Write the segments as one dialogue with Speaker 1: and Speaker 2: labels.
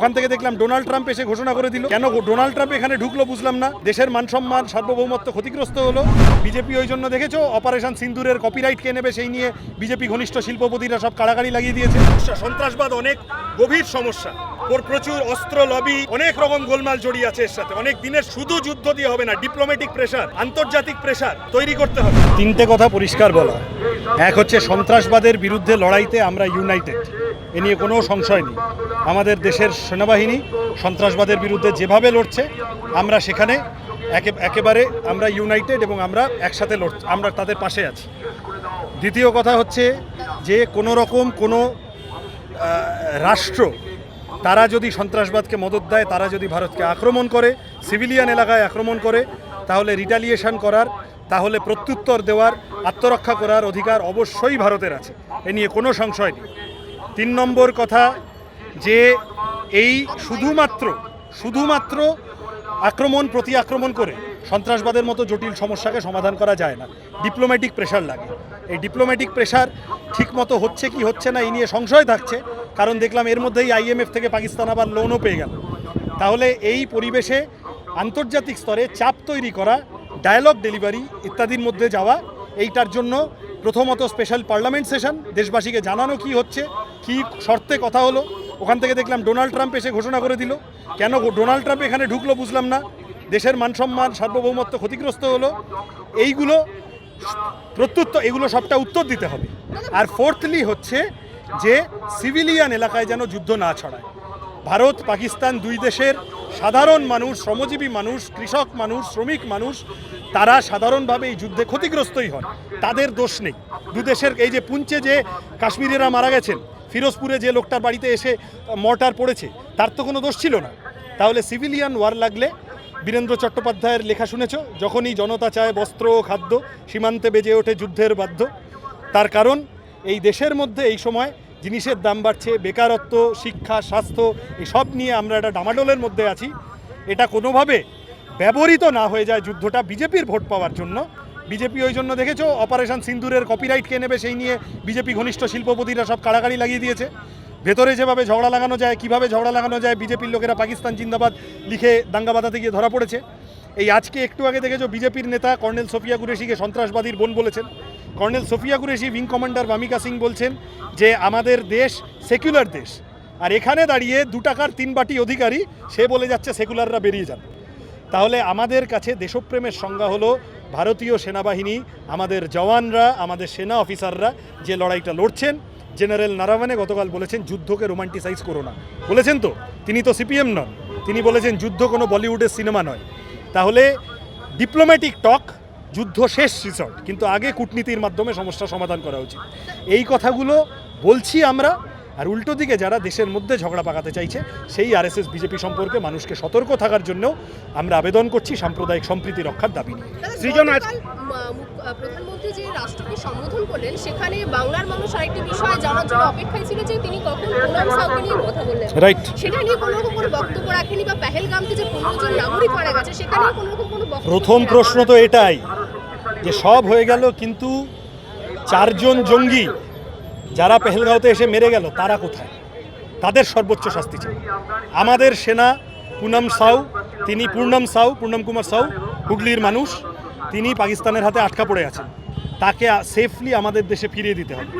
Speaker 1: ওখান থেকে দেখলাম ডোনাল্ড ট্রাম্প এসে ঘোষণা করে দিল। কেন ডোনাল্ড ট্রাম্প এখানে ঢুকলো বুঝলাম না। দেশের মান সম্মান সার্বভৌমত্ব ক্ষতিগ্রস্ত হলো। বিজেপি ওই জন্য দেখেছো অপারেশন সিন্দুরের কপিরাইট কে নেবে সেই নিয়ে বিজেপি ঘনিষ্ঠ শিল্পপতিরা সব কাড়াকাড়ি লাগিয়ে দিয়েছে। সন্ত্রাসবাদ অনেক গভীর সমস্যা, ওর প্রচুর অস্ত্র লবি, অনেক রকম গোলমাল জড়িয়ে আছে এর সাথে। অনেক দিনের শুধু যুদ্ধ দিয়ে হবে না, ডিপ্লোম্যাটিক প্রেসার, আন্তর্জাতিক প্রেসার তৈরি করতে হবে। তিনটে কথা পরিষ্কার বলা, এক হচ্ছে সন্ত্রাসবাদের বিরুদ্ধে লড়াইতে আমরা ইউনাইটেড, এ নিয়ে কোনো সংশয় নেই। আমাদের দেশের সেনাবাহিনী সন্ত্রাসবাদের বিরুদ্ধে যেভাবে লড়ছে আমরা সেখানে একেবারে আমরা ইউনাইটেড এবং আমরা একসাথে লড়ছি, আমরা তাদের পাশে আছি। দ্বিতীয় কথা হচ্ছে যে কোনো রকম কোনো রাষ্ট্র তারা যদি সন্ত্রাসবাদকে মদত দেয়, তারা যদি ভারতকে আক্রমণ করে, সিভিলিয়ান এলাকায় আক্রমণ করে, তাহলে রিটালিয়েশন করার, তাহলে প্রত্যুত্তর দেওয়ার, আত্মরক্ষা করার অধিকার অবশ্যই ভারতের আছে, এ নিয়ে কোনো সংশয় নেই। 3 নম্বর কথা যে এই শুধুমাত্র আক্রমণ প্রতি আক্রমণ করে সন্ত্রাসবাদের মতো জটিল সমস্যাকে সমাধান করা যায় না, ডিপ্লোম্যাটিক প্রেশার লাগে। এই ডিপ্লোম্যাটিক প্রেশার ঠিকমতো হচ্ছে কি হচ্ছে না এই নিয়ে সংশয় থাকছে, কারণ দেখলাম এর মধ্যেই IMF থেকে পাকিস্তান আবার লোনও পেয়ে গেল। তাহলে এই পরিবেশে আন্তর্জাতিক স্তরে চাপ তৈরি করা, ডায়ালগ ডেলিভারি ইত্যাদির মধ্যে যাওয়া, এইটার জন্য প্রথমত স্পেশাল পার্লামেন্ট সেশন, দেশবাসীকে জানানো কি হচ্ছে, কি শর্তে কথা হলো। ওখান থেকে দেখলাম ডোনাল্ড ট্রাম্প এসে ঘোষণা করে দিল। কেন ডোনাল্ড ট্রাম্প এখানে ঢুকলো বুঝলাম না। দেশের মান সম্মান সার্বভৌমত্ব ক্ষতিগ্রস্ত হলো। এইগুলো প্রত্যুত্তর, এগুলো সবটা উত্তর দিতে হবে। আর ফোর্থলি হচ্ছে যে সিভিলিয়ান এলাকায় যেন যুদ্ধ না ছড়ায়। ভারত পাকিস্তান দুই দেশের সাধারণ মানুষ, শ্রমজীবী মানুষ, কৃষক মানুষ, শ্রমিক মানুষ, তারা সাধারণভাবে এই যুদ্ধে ক্ষতিগ্রস্তই হন, তাদের দোষ নেই। দু দেশের এই যে পুঞ্চে যে কাশ্মীরিরা মারা গেছেন, ফিরোজপুরে যে লোকটার বাড়িতে এসে মর্টার পড়েছে, তার তো কোনো দোষ ছিল না। তাহলে সিভিলিয়ান ওয়ার লাগলে, বীরেন্দ্র চট্টোপাধ্যায়ের লেখা শুনেছ, যখনই জনতা চায় বস্ত্র ও খাদ্য, সীমান্তে বেজে ওঠে যুদ্ধের বাদ্য। তার কারণ এই দেশের মধ্যে এই সময় জিনিসের দাম বাড়ছে, বেকারত্ব, শিক্ষা, স্বাস্থ্য, এই সব নিয়ে আমরা একটা ডামাডোলের মধ্যে আছি। এটা কোনোভাবে ব্যবহৃত না হয়ে যায় যুদ্ধটা বিজেপির ভোট পাওয়ার জন্য। বিজেপি ওই জন্য দেখেছো অপারেশন সিন্দুরের কপিরাইট কে নেবে সেই নিয়ে বিজেপি ঘনিষ্ঠ শিল্পপতিরা সব কাড়াকাড়ি লাগিয়ে দিয়েছে। ভেতরে যেভাবে ঝগড়া লাগানো যায়, কিভাবে ঝগড়া লাগানো যায়, বিজেপির লোকেরা পাকিস্তান জিন্দাবাদ লিখে দাঙ্গা বাঁধাতে গিয়ে ধরা পড়েছে। এই আজকে একটু আগে দেখেছো বিজেপির নেতা কর্নেল সোফিয়া কুরেশিকে সন্ত্রাসবাদীর বোন বলেছেন। Colonel Sofiya Qureshi wing commander Vyomika Singh বলছেন যে আমাদের দেশ সেকুলার দেশ, আর এখানে দাঁড়িয়ে 2 টাকার 3 বাটি অধিকারী সে বলে যাচ্ছে সেকুলাররা বেরিয়ে যান। তাহলে আমাদের কাছে দেশপ্রেমের সংজ্ঞা হলো ভারতীয় সেনাবাহিনী, আমাদের জওয়ানরা, আমাদের সেনা অফিসাররা যে লড়াইটা লড়ছেন। জেনারেল নারাওয়ানে গতকাল বলেছেন যুদ্ধকে রোমান্টিসাইজ করো না, বলেছেন তো, তিনি তো CPM নন, তিনি বলেছেন যুদ্ধ কোনো বলিউডের সিনেমা নয়। তাহলে ডিপ্লোম্যাটিক টক, যুদ্ধ শেষ রিসর্ট, কিন্তু আগে কূটনীতির মাধ্যমে সমস্যা সমাধান করা উচিত। এই কথাগুলো বলছি আমরা। আর উল্টো দিকে যারা দেশের মধ্যে ঝগড়া পাকাতে চাইছে, সেই RSS বিজেপি সম্পর্কে মানুষকে সতর্ক থাকার জন্য আমরা আবেদন করছি সাম্প্রদায়িক সম্প্রীতি রক্ষার দাবি নিয়ে।
Speaker 2: সৃজন, প্রধানমন্ত্রী যে রাষ্ট্রকে সম্বোধন করলেন সেখানে বাংলার মানুষ আরেকটি বিষয় জানার জন্য অপেক্ষায় ছিল যে তিনি কখন পুনাম সাউকে নিয়ে কথা বললেন।
Speaker 1: রাইট,
Speaker 2: সেটা নিয়ে কোনো রকম কোনো বক্তব্য রাখেনি, বা পেহেলগামতে যে 15 জন নাগরিক মারা গেছে সেখানে কোনো রকম কোনো বক্তব্য।
Speaker 1: প্রথম প্রশ্ন তো এটাই যে সব হয়ে গেল, কিন্তু 4 জন জঙ্গি যারা পেহেলগাঁওতে এসে মেরে গেল তারা কোথায়? তাদের সর্বোচ্চ শাস্তি চাই। আমাদের সেনা পুনম কুমার সাউ হুগলির মানুষ, তিনি পাকিস্তানের হাতে আটকা পড়ে আছেন, তাকে সেফলি আমাদের দেশে ফিরিয়ে দিতে হবে।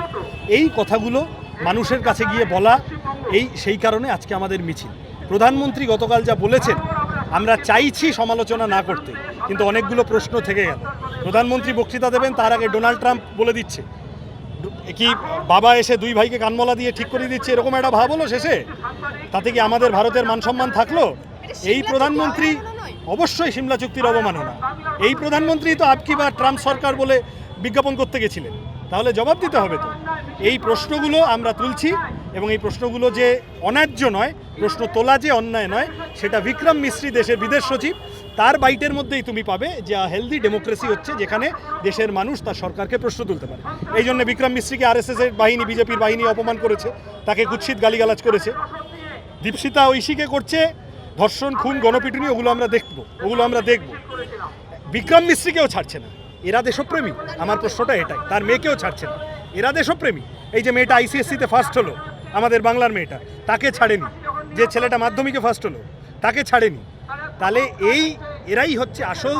Speaker 1: এই কথাগুলো মানুষের কাছে গিয়ে বলা, সেই কারণে আজকে আমাদের মিছিল। প্রধানমন্ত্রী গতকাল যা বলেছেন, আমরা চাইছি সমালোচনা না করতে, কিন্তু অনেকগুলো প্রশ্ন থেকে গেল। প্রধানমন্ত্রী বক্তৃতা দেবেন, তার আগে ডোনাল্ড ট্রাম্প বলে দিচ্ছে কি বাবা এসে 2 ভাইকে কানমলা দিয়ে ঠিক করে দিচ্ছে, এরকম একটা ভাব হলো শেষে। তাতে কি আমাদের ভারতের মান সম্মান থাকলো? এই প্রধানমন্ত্রী অবশ্যই সিমলা চুক্তির অবমাননা। এই প্রধানমন্ত্রী তো আপকি বা ট্রাম্প সরকার বলে বিজ্ঞাপন করতে গেছিলেন, তাহলে জবাব দিতে হবে তো। এই প্রশ্নগুলো আমরা তুলছি, এবং এই প্রশ্নগুলো যে অন্যায্য নয়, প্রশ্ন তোলা যে অন্যায় নয়, সেটা বিক্রম মিস্ত্রি দেশের বিদেশ সচিব, তার বাইটের মধ্যেই তুমি পাবে যে হেলদি ডেমোক্রেসি হচ্ছে যেখানে দেশের মানুষ তার সরকারকে প্রশ্ন তুলতে পারে। এই জন্য বিক্রম মিস্ত্রিকে RSS এর বাহিনী, বিজেপির বাহিনী অপমান করেছে, তাকে কুৎসিত গালিগালাজ করেছে। দীপশিতা ঐশীকে করছে ধর্ষণ, খুন, গণপিটুনি, ওগুলো আমরা দেখব। বিক্রম মিস্ত্রিকেও ছাড়ছে না। এরা দেশপ্রেমী? আমার প্রশ্নটা এটাই। তার মেয়েকেও ছাড়ছে না, এরা দেশপ্রেমী? এই যে মেয়েটা ICSE-তে ফার্স্ট হলো, আমাদের বাংলার মেয়েটা, তাকে ছাড়েনি। যে ছেলেটা মাধ্যমিকে ফার্স্ট হলো তাকে ছাড়েনি, তাহলে এরাই হচ্ছে আসল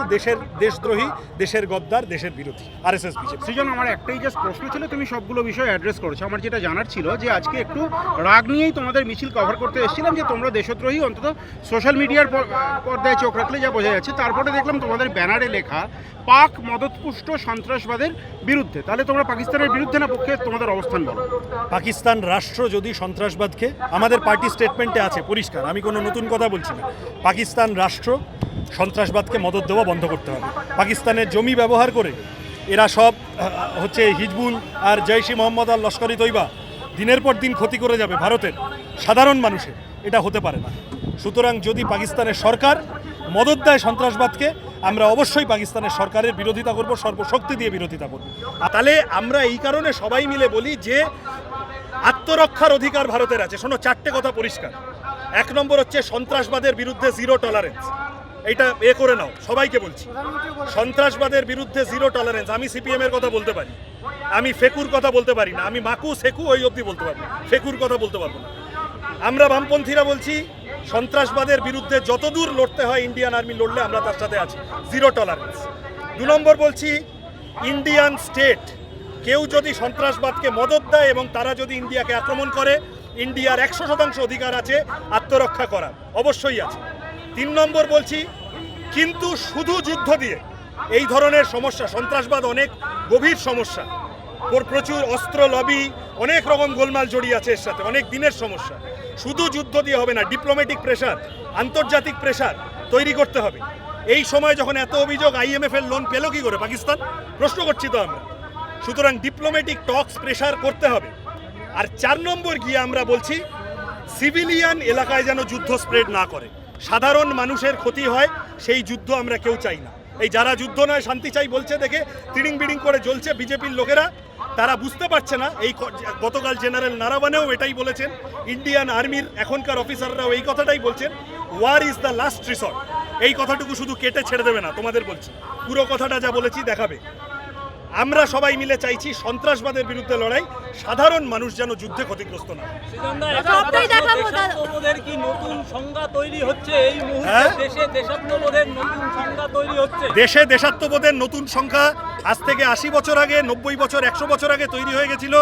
Speaker 1: দেশদ্রোহী, দেশের গদ্দার, দেশের বিরোধী আরএসএস বিজেপি।
Speaker 3: সৃজন, আমার একটাই জাস্ট প্রশ্ন ছিল, তুমি সবগুলো বিষয় অ্যাড্রেস করেছো। আমার যেটা জানার ছিল যে আজকে একটু রাগ নিয়েই তোমাদের মিছিল কভার করতে এসেছিলাম যে তোমরা দেশদ্রোহী, অন্তত সোশ্যাল মিডিয়ার পর্দায় চোখ রাখলে যা বোঝা যাচ্ছে। তারপরে দেখলাম তোমাদের ব্যানারে লেখা পাক মদতপুষ্ট সন্ত্রাসবাদের বিরুদ্ধে। তাহলে তোমরা পাকিস্তানের বিরুদ্ধে না পক্ষে তোমাদের অবস্থান বলো?
Speaker 1: পাকিস্তান রাষ্ট্র যদি সন্ত্রাসবাদকে, আমাদের পার্টি স্টেটমেন্টে আছে পরিষ্কার, আমি কোনো নতুন কথা বলছি না, পাকিস্তান রাষ্ট্র সন্ত্রাসবাদকে মদত দেওয়া বন্ধ করতে হবে। পাকিস্তানের জমি ব্যবহার করে এরা সব হচ্ছে হিজবুল আর জৈশ ই মোহাম্মদ আর লস্কর ই তৈবা দিনের পর দিন ক্ষতি করে যাবে ভারতের সাধারণ মানুষের, এটা হতে পারে না। সুতরাং যদি পাকিস্তানের সরকার মদত দেয় সন্ত্রাসবাদকে, আমরা অবশ্যই পাকিস্তানের সরকারের বিরোধিতা করব, সর্বশক্তি দিয়ে বিরোধিতা করব। তাহলে আমরা এই কারণে সবাই মিলে বলি যে আত্মরক্ষার অধিকার ভারতের আছে। শোনো, 4টে কথা পরিষ্কার। 1 নম্বর হচ্ছে সন্ত্রাসবাদের বিরুদ্ধে জিরো টলারেন্স, এইটা করে নাও, সবাইকে বলছি, সন্ত্রাসবাদের বিরুদ্ধে জিরো টলারেন্স। আমি সিপিএম এর কথা বলতে পারি, আমি ফেকুর কথা বলতে পারি না, আমি মাকু সেকু ওই অবধি বলতে পারবো, ফেকুর কথা বলতে পারবো না। আমরা বামপন্থীরা বলছি সন্ত্রাসবাদের বিরুদ্ধে যতদূর লড়তে হয় ইন্ডিয়ান আর্মি লড়লে আমরা তার সাথে আছি, জিরো টলারেন্স। 2 নম্বর বলছি ইন্ডিয়ান স্টেট কেউ যদি সন্ত্রাসবাদকে মদত দেয় এবং তারা যদি ইন্ডিয়াকে আক্রমণ করে, ইন্ডিয়ার 100% অধিকার আছে আত্মরক্ষা করার, অবশ্যই আছে। 3 নম্বর বলছি কিন্তু শুধু যুদ্ধ দিয়ে এই ধরনের সমস্যা, সন্ত্রাসবাদ অনেক গভীর সমস্যা, প্রচুর অস্ত্র লবি, অনেক রকম গোলমাল জড়িয়ে আছে এর সাথে, অনেক দিনের সমস্যা। শুধু যুদ্ধ দিয়ে হবে না, ডিপ্লোম্যাটিক প্রেশার, আন্তর্জাতিক প্রেশার তৈরি করতে হবে। এই সময় যখন এত অভিযোগ, IMF এর লোন পেল কি করে পাকিস্তান, প্রশ্ন করছি তো আমরা। সুতরাং ডিপ্লোম্যাটিক টক্স প্রেশার করতে হবে। আর 4 নম্বর গিয়ে আমরা বলছি সিভিলিয়ান এলাকায় যেন যুদ্ধ স্প্রেড না করে, সাধারণ মানুষের ক্ষতি হয়, সেই যুদ্ধ আমরা কেউ চাই না। এই যারা যুদ্ধ নয় শান্তি চাই বলছে দেখে তিড়িং বিড়িং করে জ্বলছে বিজেপির লোকেরা, তারা বুঝতে পারছে না। এই গতকাল জেনারেল নারাবানেও এটাই বলেছেন, ইন্ডিয়ান আর্মির এখনকার অফিসাররাও এই কথাটাই বলছেন, war is the last resort. এই কথাটুকু শুধু কেটে ছেড়ে দেবে না, তোমাদের বলছি, পুরো কথাটা যা বলেছি দেখাবে। আমরা সবাই মিলে চাইছি সন্ত্রাসবাদের বিরুদ্ধে লড়াই, সাধারণ মানুষ যেন যুদ্ধে ক্ষতিগ্রস্ত না।
Speaker 4: দেশাত্মবোধের কি নতুন সংজ্ঞা তৈরি হচ্ছে এই মুহূর্তে? দেশে দেশাত্মবোধের নতুন সংজ্ঞা তৈরি হচ্ছে।
Speaker 1: দেশে দেশাত্মবোধের নতুন সংখ্যা আজ থেকে 80 বছর আগে, 90 বছর, 100 বছর আগে তৈরি হয়ে গেছিল,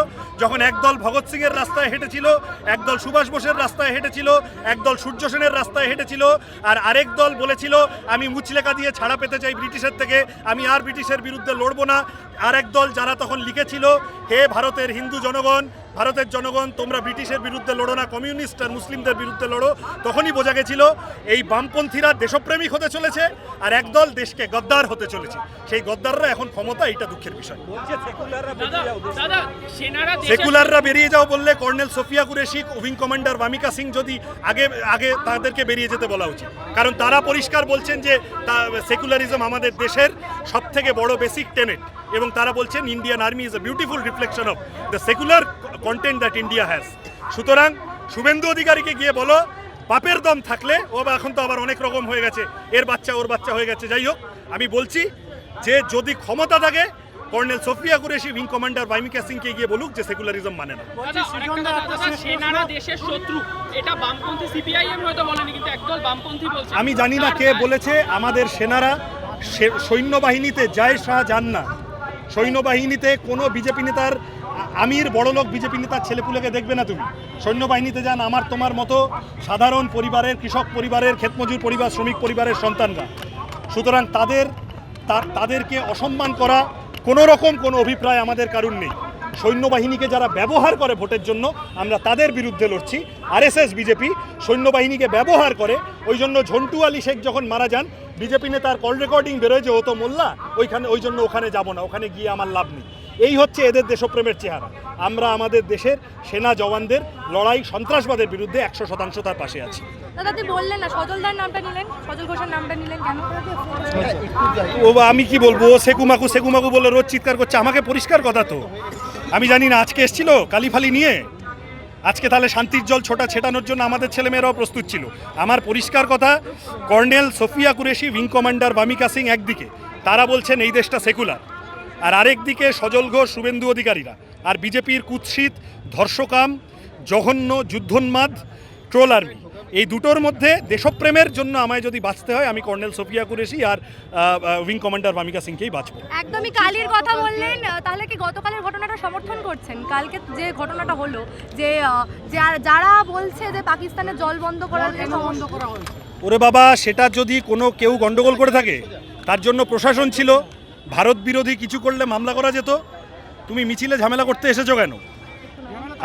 Speaker 1: যখন একদল ভগৎ সিং এর রাস্তায় হেঁটেছিল, একদল সুভাষ বোসের রাস্তায় হেঁটেছিল, একদল সূর্য সেনের রাস্তায় হেঁটেছিল, আর আরেক দল বলেছিল আমি মুচলেখা দিয়ে ছাড়া পেতে চাই ব্রিটিশের থেকে, আমি আর ব্রিটিশের বিরুদ্ধে লড়বো না। আরেক দল যারা তখন লিখেছিল, হে ভারতের হিন্দু জনগণ, ভারতের জনগণ, তোমরা ব্রিটিশের বিরুদ্ধে লড়ো না, কমিউনিস্ট আর মুসলিমদের বিরুদ্ধে লড়ো। তখনই বোঝা গেছিল এই বামপন্থীরা দেশপ্রেমিক হতে চলেছে, আর একদল দেশকে গদ্দার হতে চলেছে। সেই গদ্দাররা এখন ক্ষমতা, এটা দুঃখের বিষয়। সেকুলাররা বেরিয়ে যাও বললে colonel Sofiya Qureshi, wing commander Vyomika Singh যদি আগে তাদেরকে বেরিয়ে যেতে বলা উচিত, কারণ তারা পরিষ্কার বলছেন যে সেকুলারিজম আমাদের দেশের সবথেকে বড় বেসিক টেনেট, এবং তারা বলছেন Indian army is a beautiful reflection of the secular content that India has. সুতরাং শুভেন্দু অধিকারীকে গিয়ে বলো, বাপের দম থাকলে, ও এখন তো আবার অনেক রকম হয়ে গেছে, এর বাচ্চা ওর বাচ্চা হয়ে গেছে, যাই হোক, আমি বলছি যে যদি ক্ষমতা থাকে colonel Sofiya Qureshi, wing commander Vyomika সিংকে গিয়ে বলুক যে সেকুলারিজম মানে না।
Speaker 5: সেনারা দেশের শত্রু, এটা বামপন্থী সিপিআইএম হয়তো বলেনি, কিন্তু একদল বামপন্থী বলছে।
Speaker 1: আমি জানি না কে বলেছে, আমাদের সেনারা সৈন্যবাহিনীতে যায় শাহ যান না, সৈন্যবাহিনীতে কোনো বিজেপি নেতার আমির বড়লোক বিজেপি নেতার ছেলেপুলেকে দেখবে না তুমি। সৈন্যবাহিনীতে যান আমার তোমার মতো সাধারণ পরিবারের, কৃষক পরিবারের, ক্ষেতমজুর পরিবার, শ্রমিক পরিবারের সন্তানরা। সুতরাং তাদেরকে অসম্মান করা কোনো রকম কোনো অভিপ্রায় আমাদের কারণ নেই। সৈন্যবাহিনীকে যারা ব্যবহার করে ভোটের জন্য, আমরা তাদের বিরুদ্ধে লড়ছি। আরএসএস বিজেপি সৈন্যবাহিনীকে ব্যবহার করে, ওই জন্য ঝন্টু আলী শেখ যখন মারা যান, বিজেপি নেতার কল রেকর্ডিং বেরোয় যে ও তো মোল্লা, ওই জন্য ওখানে যাব না, ওখানে গিয়ে আমার লাভ নেই। এই হচ্ছে এদের দেশপ্রেমের চেহারা। আমরা আমাদের দেশের সেনা জওয়ানদের লড়াই সন্ত্রাসবাদের বিরুদ্ধে 100% তার পাশে আছি।
Speaker 6: দাদা আপনি বললেন না, সজলদার নামটা নিলেন, সজল ঘোষের নামটা নিলেন কেন?
Speaker 1: ও আমি কি বলবো, সেকুমাকু বলে রোজ চিৎকার করছে, আমাকে পরিষ্কার কথা তো আমি জানি না। আজকে এসেছিল কালিফালি নিয়ে, আজকে তাহলে শান্তির জল ছেটানোর জন্য আমাদের ছেলেমেয়েরাও প্রস্তুত ছিল। আমার পরিষ্কার কথা, colonel Sofiya Qureshi, wing commander Vyomika Singh একদিকে, তারা বলছেন এই দেশটা সেকুলার, আর আরেক দিকে সজল ঘোষ, শুভেন্দু অধিকারীরা, আর বিজেপির কুৎসিত ধর্ষকাম, জঘন্য যুদ্ধোন্মাদ ট্রোল আর্মি, এই দুটোর মধ্যে দেশপ্রেমের জন্য আমায় যদি বাঁচতে হয় আমি কর্নেল সোফিয়া কুরেশি আর উইং কমান্ডার ভামিকা সিংকেই বাঁচবো।
Speaker 6: একদমই কালির কথা বললেন, তাহলে কি গতকালের ঘটনাটা সমর্থন করছেন? কালকে যে ঘটনাটা হলো যে যারা বলছে যে পাকিস্তানের জল বন্ধ করার যে বন্ধ করা হয়েছে,
Speaker 1: ওরে বাবা, সেটা যদি কোনো কেউ গন্ডগোল করে থাকে তার জন্য প্রশাসন ছিল, ভারত বিরোধী কিছু করলে মামলা করা যেত। তুমি মিছিলে ঝামেলা করতে এসেছো কেন?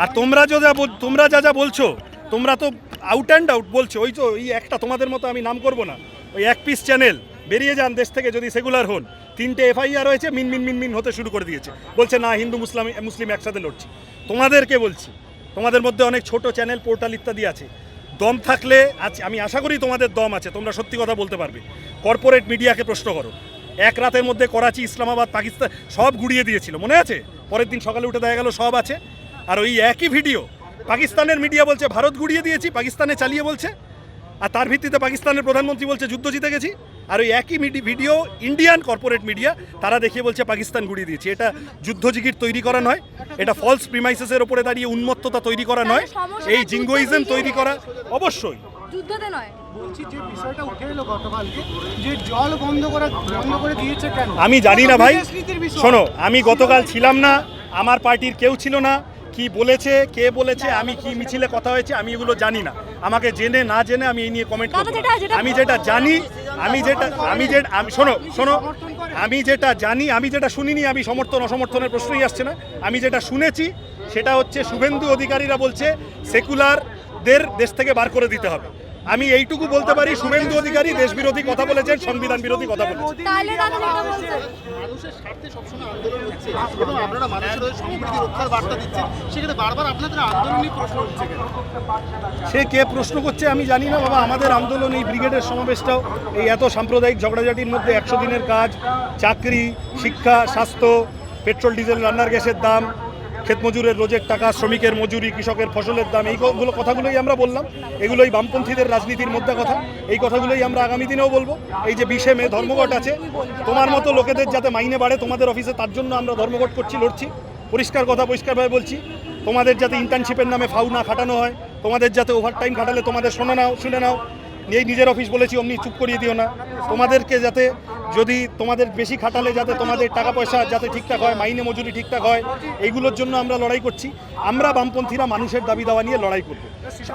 Speaker 1: আর তোমরা যা বলছো, তোমরা তো আউট অ্যান্ড আউট বলছো। ওই তো এই একটা তোমাদের মতো আমি নাম করব না, ওই এক পিস চ্যানেল বেরিয়ে যান দেশ থেকে যদি সেকুলার হন, 3টে FIR হয়েছে, মিন হতে শুরু করে দিয়েছে, বলছে না হিন্দু মুসলিম একসাথে লড়ছি। তোমাদেরকে বলছি, তোমাদের মধ্যে অনেক ছোট চ্যানেল পোর্টাল ইত্যাদি আছে, দম থাকলে আমি আশা করি তোমাদের দম আছে, তোমরা সত্যি কথা বলতে পারবে। কর্পোরেট মিডিয়াকে প্রশ্ন করো, এক রাতের মধ্যে করাচি, ইসলামাবাদ, পাকিস্তান সব গুড়িয়ে দিয়েছিল, মনে আছে? পরের দিন সকালে উঠে দেখা গেল সব আছে। আর ওই একই ভিডিও পাকিস্তানের মিডিয়া বলছে ভারত গুড়িয়ে দিয়েছি, পাকিস্তানে চালিয়ে বলছে, আর তার ভিত্তিতে পাকিস্তানের প্রধানমন্ত্রী বলছে যুদ্ধ জিতে গেছি। আর ওই একই ভিডিও ইন্ডিয়ান কর্পোরেট মিডিয়া তারা দেখিয়ে বলছে পাকিস্তান গুড়িয়ে দিয়েছি। এটা যুদ্ধজিগির তৈরি করা নয়, এটা ফলস প্রিমাইসেসের ওপরে দাঁড়িয়ে উন্মত্ততা তৈরি করা নয়, এই জিঙ্গোইজম তৈরি করা অবশ্যই
Speaker 6: যুদ্ধতে নয়।
Speaker 7: বলছি যে বিষয়টা উঠে এলো গতকালকে, যে জল বন্ধ করে দিয়েছে কেন?
Speaker 1: আমি জানি না ভাই,
Speaker 7: বিদেশনীতির বিষয়।
Speaker 1: শোনো, আমি গতকাল ছিলাম না, আমার পার্টির কেউ ছিল না, কি বলেছে, কে বলেছে, আমি কি মিছিলে কথা হয়েছে আমি এগুলো জানি না। আমাকে জেনে না জেনে আমি এই নিয়ে কমেন্ট করব না। আমি যেটা জানি, শোনো, আমি যেটা জানি, আমি যেটা শুনিনি, আমি সমর্থন অসমর্থনের প্রশ্নই আসছে না। আমি যেটা শুনেছি সেটা হচ্ছে শুভেন্দু অধিকারীরা বলছে সেকুলারদের দেশ থেকে বার করে দিতে হবে। আমি এইটুকু বলতে পারি, শুভেন্দু অধিকারী দেশ বিরোধী কথা বলেছেন, সংবিধান বিরোধী কথা বলেছেন।
Speaker 6: তাহলে দাদা যেটা বলছেন,
Speaker 8: মানুষের স্বার্থে সবসময় আন্দোলন হচ্ছে এবং আপনারা মানুষের ওই সম্প্রীতি রক্ষার বার্তা দিচ্ছেন, সেখানে বারবার আপনাদের আন্দোলনই প্রশ্ন উঠছে কেন?
Speaker 1: সে কে প্রশ্ন করছে আমি জানি না বাবা। আমাদের আন্দোলন, এই ব্রিগেডের সমাবেশটাও এই এত সাম্প্রদায়িক ঝগড়াঝাটির মধ্যে 100 দিনের কাজ, চাকরি, শিক্ষা, স্বাস্থ্য, পেট্রোল ডিজেল রান্নার গ্যাসের দাম, ক্ষেতমজুরের রোজের টাকা, শ্রমিকের মজুরি, কৃষকের ফসলের দাম, এইগুলো কথাগুলোই আমরা বললাম। এগুলোই বামপন্থীদের রাজনীতির মধ্যে কথা, এই কথাগুলোই আমরা আগামী দিনেও বলবো। এই যে 20 মে ধর্মঘট আছে, তোমার মতো লোকেদের যাতে মাইনে বাড়ে তোমাদের অফিসে, তার জন্য আমরা ধর্মঘট করছি, লড়ছি। পরিষ্কারভাবে বলছি, তোমাদের যাতে ইন্টার্নশিপের নামে ফাউ না খাটানো হয়, তোমাদের যাতে ওভারটাইম খাটালে তোমাদের শুনে নাও, এই নিজের অফিস বলেছি অমনি চুপ করিয়ে দিও না। তোমাদেরকে যাতে, যদি তোমাদের বেশি খাটালে যাতে তোমাদের টাকা পয়সা যাতে ঠিকঠাক হয়, মাইনে মজুরি ঠিকঠাক হয়, এইগুলোর জন্য আমরা লড়াই করছি। আমরা বামপন্থীরা মানুষের দাবি দাওয়া নিয়ে লড়াই করব।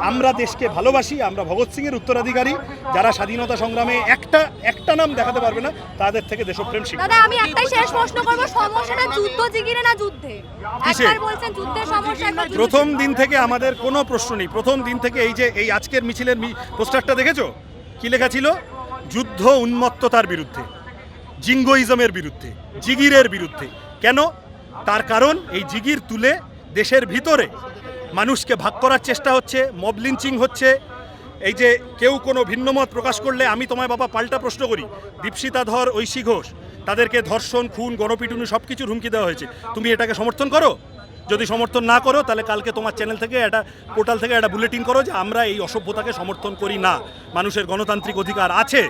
Speaker 1: আমরা দেশকে ভালোবাসি, আমরা ভগৎ সিংয়ের উত্তরাধিকারী। যারা স্বাধীনতা সংগ্রামে একটা নাম দেখাতে পারবে না, তাদের থেকে দেশপ্রেম শিখবে।
Speaker 6: দাদা আমি একটাই শেষ প্রশ্ন করব, সমস্যাটা যুদ্ধ জিগিরে না যুদ্ধে? একবার বলছেন যুদ্ধের সমস্যা, একবার
Speaker 1: প্রথম দিন থেকে আমাদের কোনো প্রশ্ন নেই। প্রথম দিন থেকে এই আজকের মিছিলের পোস্টারটা দেখেছো কি লেখা ছিল? যুদ্ধ উন্মত্ততার বিরুদ্ধে, জিঙ্গোইজমের বিরুদ্ধে, জিগিরের বিরুদ্ধে। কেন? তার কারণ এই জিগির তুলে দেশের ভিতরে মানুষকে ভাগ করার চেষ্টা হচ্ছে, মব লিঞ্চিং হচ্ছে। এই যে কেউ কোনো ভিন্নমত প্রকাশ করলে আমি তোমায় বাবা পাল্টা প্রশ্ন করি, দীপশিতা ধর, ঐশী ঘোষ, তাদেরকে ধর্ষণ, খুন, গণপিটুনি সব কিছুর হুমকি দেওয়া হয়েছে। তুমি এটাকে সমর্থন করো? যদি সমর্থন না করো তাহলে কালকে তোমার চ্যানেল থেকে পোর্টাল থেকে একটা বুলেটিন করো যে আমরা এই অসভ্যতাকে সমর্থন করি না, মানুষের গণতান্ত্রিক অধিকার আছে।